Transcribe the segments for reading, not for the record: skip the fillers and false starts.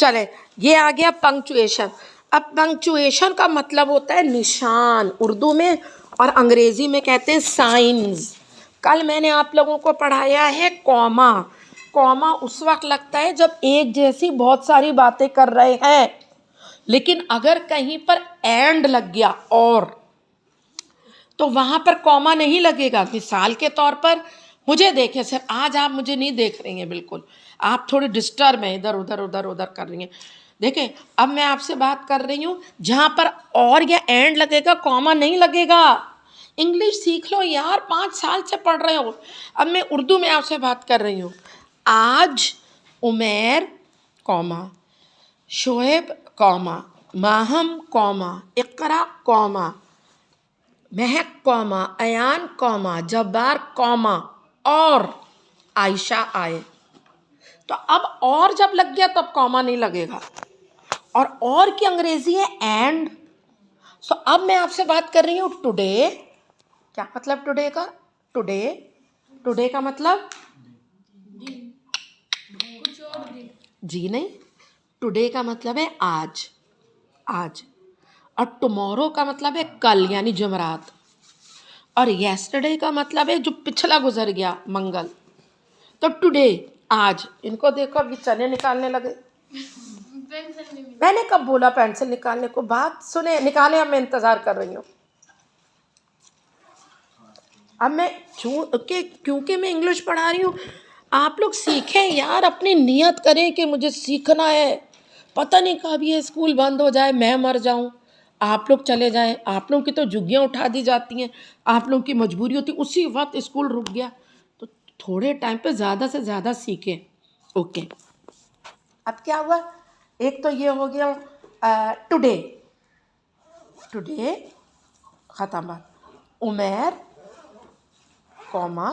चले, ये आ गया पंक्चुएशन। अब पंक्चुएशन का मतलब होता है निशान उर्दू में, और अंग्रेजी में कहते हैं साइंस। कल मैंने आप लोगों को पढ़ाया है कॉमा। कॉमा उस वक्त लगता है जब एक जैसी बहुत सारी बातें कर रहे हैं, लेकिन अगर कहीं पर एंड लग गया और, तो वहां पर कॉमा नहीं लगेगा। मिसाल के तौर पर मुझे देखें सर, आज आप मुझे नहीं देख रही हैं, बिल्कुल आप थोड़ी डिस्टर्ब हैं, इधर उधर उधर उधर कर रही हैं। देखें, अब मैं आपसे बात कर रही हूँ, जहाँ पर और या एंड लगेगा कॉमा नहीं लगेगा। इंग्लिश सीख लो यार, 5 साल से पढ़ रहे हो। अब मैं उर्दू में आपसे बात कर रही हूँ। आज Umair comma, Shoaib comma, Maham comma, Iqra comma, Mehak comma, Ayaan comma, Jabbar comma, और आयशा आए। तो अब और जब लग गया तब कॉमा नहीं लगेगा। और की अंग्रेजी है एंड। सो अब मैं आपसे बात कर रही हूँ टुडे। क्या मतलब टुडे का? टुडे का मतलब जी नहीं, टुडे का मतलब है आज, आज। और टुमारो का मतलब है कल, यानी जुमरात। और येस्टरडे का मतलब है जो पिछला गुजर गया, मंगल। तो टुडे, आज। इनको देखो अभी चने निकालने लगे। मैंने कब बोला पेंसिल निकालने को? बात सुने, निकाले, अब मैं इंतजार कर रही हूँ। अब मैं क्योंकि मैं इंग्लिश पढ़ा रही हूँ, आप लोग सीखें यार, अपनी नियत करें कि मुझे सीखना है। पता नहीं कब ये स्कूल बंद हो जाए, मैं मर जाऊं, आप लोग चले जाएं। आप लोगों की तो झुग्गियाँ उठा दी जाती हैं, आप लोगों की मजबूरी होती, उसी वक्त स्कूल रुक गया। तो थोड़े टाइम पे ज़्यादा से ज़्यादा सीखें। ओके, अब क्या हुआ? एक तो ये हो गया टुडे, ख़त्म बात। उमैर कॉमा,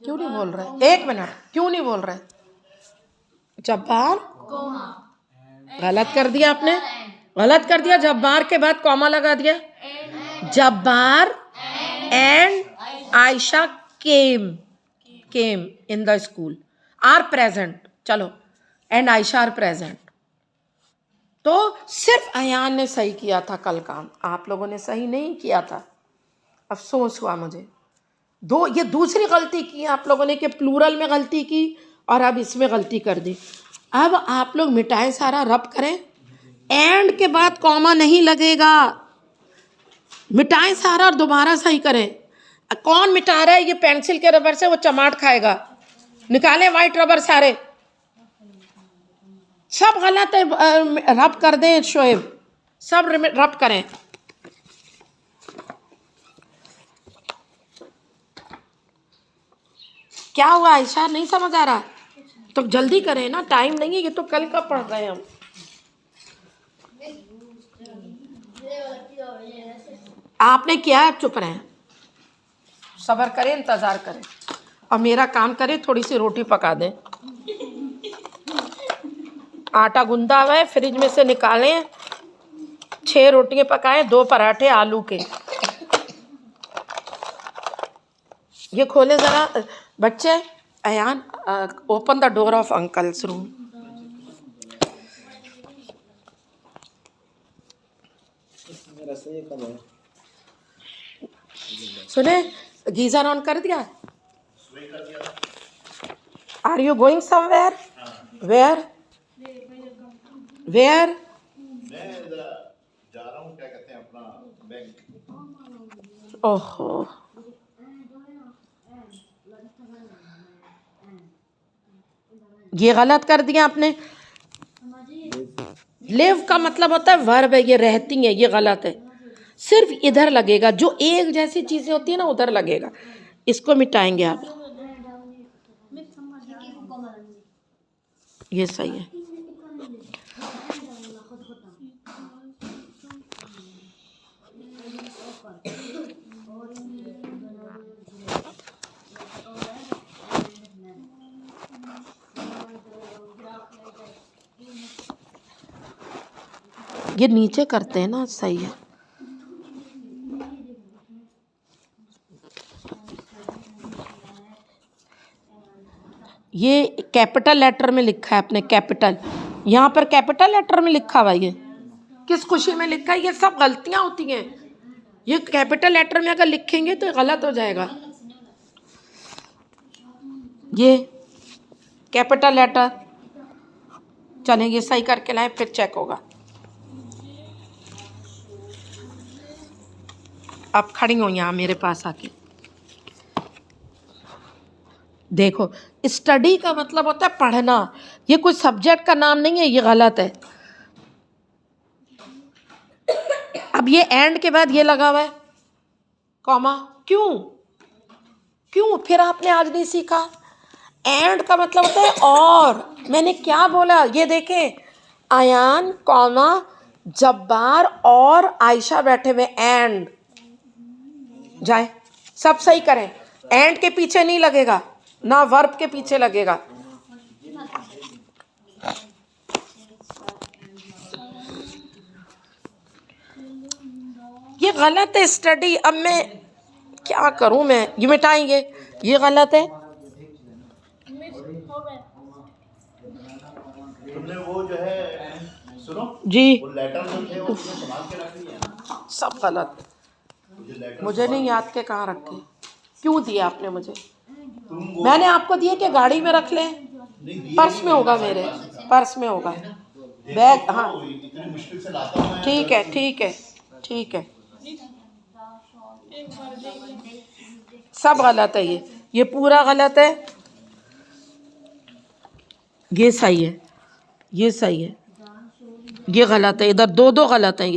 क्यों नहीं बोल रहे? एक मिनट, क्यों नहीं बोल रहे? जब्बार, गलत कर दिया आपने, गलत कर दिया। जब्बार के बाद कॉमा लगा दिया। Jabbar and Ayesha came in the school, are present. चलो, एंड आयशा आर प्रेजेंट। तो सिर्फ अयान ने सही किया था कल काम, आप लोगों ने सही नहीं किया था। अफसोस हुआ मुझे। ये दूसरी गलती की आप लोगों ने कि प्लूरल में गलती की और अब इसमें गलती कर दी। अब आप लोग मिटाएं सारा, रब करें, एंड के बाद कॉमा नहीं लगेगा। मिटाएं सारा और दोबारा सही करें। कौन मिटा रहा है? ये पेंसिल के रबर से वो चमाट खाएगा। निकालें वाइट रबर सारे, सब गलत है। रब कर दें शोएब, सब रब करें। क्या हुआ आयशा, नहीं समझ आ रहा? तो जल्दी करें ना, टाइम नहीं है, ये तो कल का पढ़ रहे हैं हम। आपने किया है, चुप रहें, सब्र करें, इंतजार करें, और मेरा काम करें, थोड़ी सी रोटी पका दें। आटा गूंदा हुआ है, फ्रिज में से निकालें। 6 रोटियां पकाएं, 2 पराठे आलू के। ये खोले जरा बच्चे। Ayan, open the door of uncle's room. सुने, गीजर ऑन कर दिया? Are you going somewhere? Where? मैं जा रहा हूँ, क्या कहते हैं, अपना बैंक। ओहो, ये गलत कर दिया आपने। लिव का मतलब होता है वर्ब है, ये रहती है, ये गलत है। सिर्फ इधर लगेगा, जो एक जैसी चीजें होती है ना उधर लगेगा। इसको मिटाएंगे आप, ये सही है। ये नीचे करते हैं ना, सही है। ये कैपिटल लेटर में लिखा है अपने, कैपिटल, यहाँ पर कैपिटल लेटर में लिखा हुआ, ये किस खुशी में लिखा है? ये सब गलतियां होती हैं। ये कैपिटल लेटर में अगर लिखेंगे तो गलत हो जाएगा। ये कैपिटल लेटर, चलें ये सही करके लाएं फिर चेक होगा। आप खड़ी हो यहाँ मेरे पास आके देखो, स्टडी का मतलब होता है पढ़ना, ये कोई सब्जेक्ट का नाम नहीं है, ये गलत है। अब ये एंड के बाद ये लगा हुआ है कॉमा, क्यों? क्यों? फिर आपने आज नहीं सीखा, एंड का मतलब होता है और। मैंने क्या बोला ये देखें, आयान कॉमा जब्बार और आयशा बैठे हुए, एंड जाए सब सही करें। एंड के पीछे नहीं लगेगा ना, वर्ब के पीछे लगेगा। ये गलत है स्टडी। अब मैं क्या करूं, मैं ये मिटाएंगे, ये गलत है। तुमने वो जो है सुनो जी वो लेटर जो थे वो तुमने संभाल के रख लिए हैं? सब गलत। मुझे नहीं याद के कहाँ रखे, क्यों दिए आपने मुझे? मैंने आपको दिए कि गाड़ी में रख लें? पर्स में होगा, मेरे पर्स में होगा, बैग। हाँ इतनी मुश्किल से लाता हूं मैं। ठीक है ठीक है ठीक है, सब गलत है। ये पूरा गलत है, ये सही है, ये सही है, ये गलत है। इधर दो दो गलत है।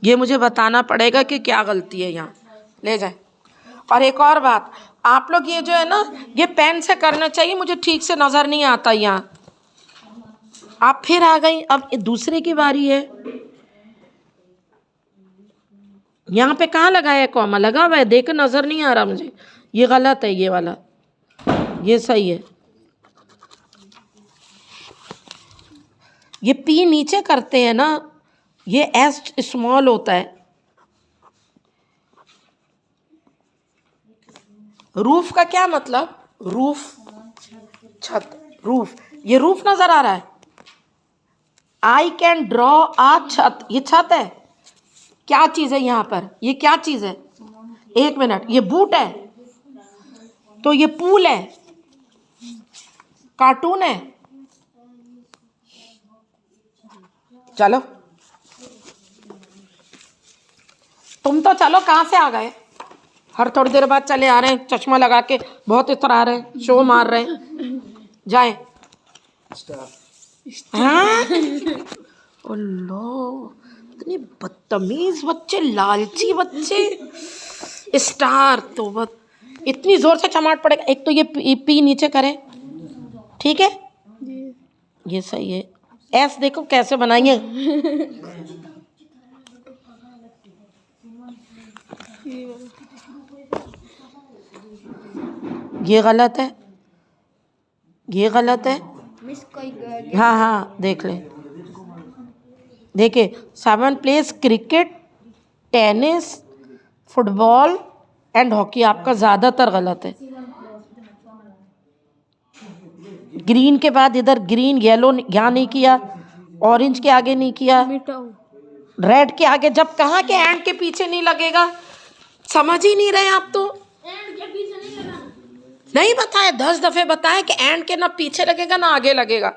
ये मुझे बताना पड़ेगा कि क्या गलती है, यहाँ ले जाए। और एक और बात, आप लोग ये जो है ना, ये पेन से करना चाहिए, मुझे ठीक से नज़र नहीं आता यहाँ। आप फिर आ गई, अब दूसरे की बारी है। यहाँ पे कहाँ लगा है कॉमा? लगा हुआ है, देख नज़र नहीं आ रहा मुझे। ये गलत है, ये वाला, ये सही है। ये पी नीचे करते हैं ना, ये एस स्मॉल होता है। रूफ का क्या मतलब? रूफ, छत, रूफ। ये रूफ नजर आ रहा है। आई कैन ड्रॉ आ छत, ये छत है। क्या चीज है यहाँ पर? ये क्या चीज है? एक मिनट, ये बूट है तो ये पूल है, कार्टून है। चलो तुम तो चलो, कहाँ से आ गए? हर थोड़ी देर बाद चले आ रहे हैं, चश्मा लगा के बहुत इतर आ रहे हैं, शो मार रहे हैं। जाए हाँ? लो, इतने बदतमीज बच्चे, लालची बच्चे। स्टार तो बस इतनी जोर से चमाट पड़ेगा। एक तो ये पी नीचे करें, ठीक है, ये सही है। एस देखो कैसे बनाइए, ये गलत है, ये गलत है। हाँ हाँ देख लें, देखिए 7 place cricket, tennis, football and hockey, आपका ज़्यादातर गलत है। ग्रीन के बाद इधर ग्रीन, येलो यहाँ नहीं किया, ऑरेंज के आगे नहीं किया, रेड के आगे, जब कहाँ के एंड के पीछे नहीं लगेगा? समझ ही नहीं रहे आप तो। एंड के पीछे नहीं लगा, नहीं बताया, 10 दफे बताया कि एंड के ना पीछे लगेगा ना आगे लगेगा।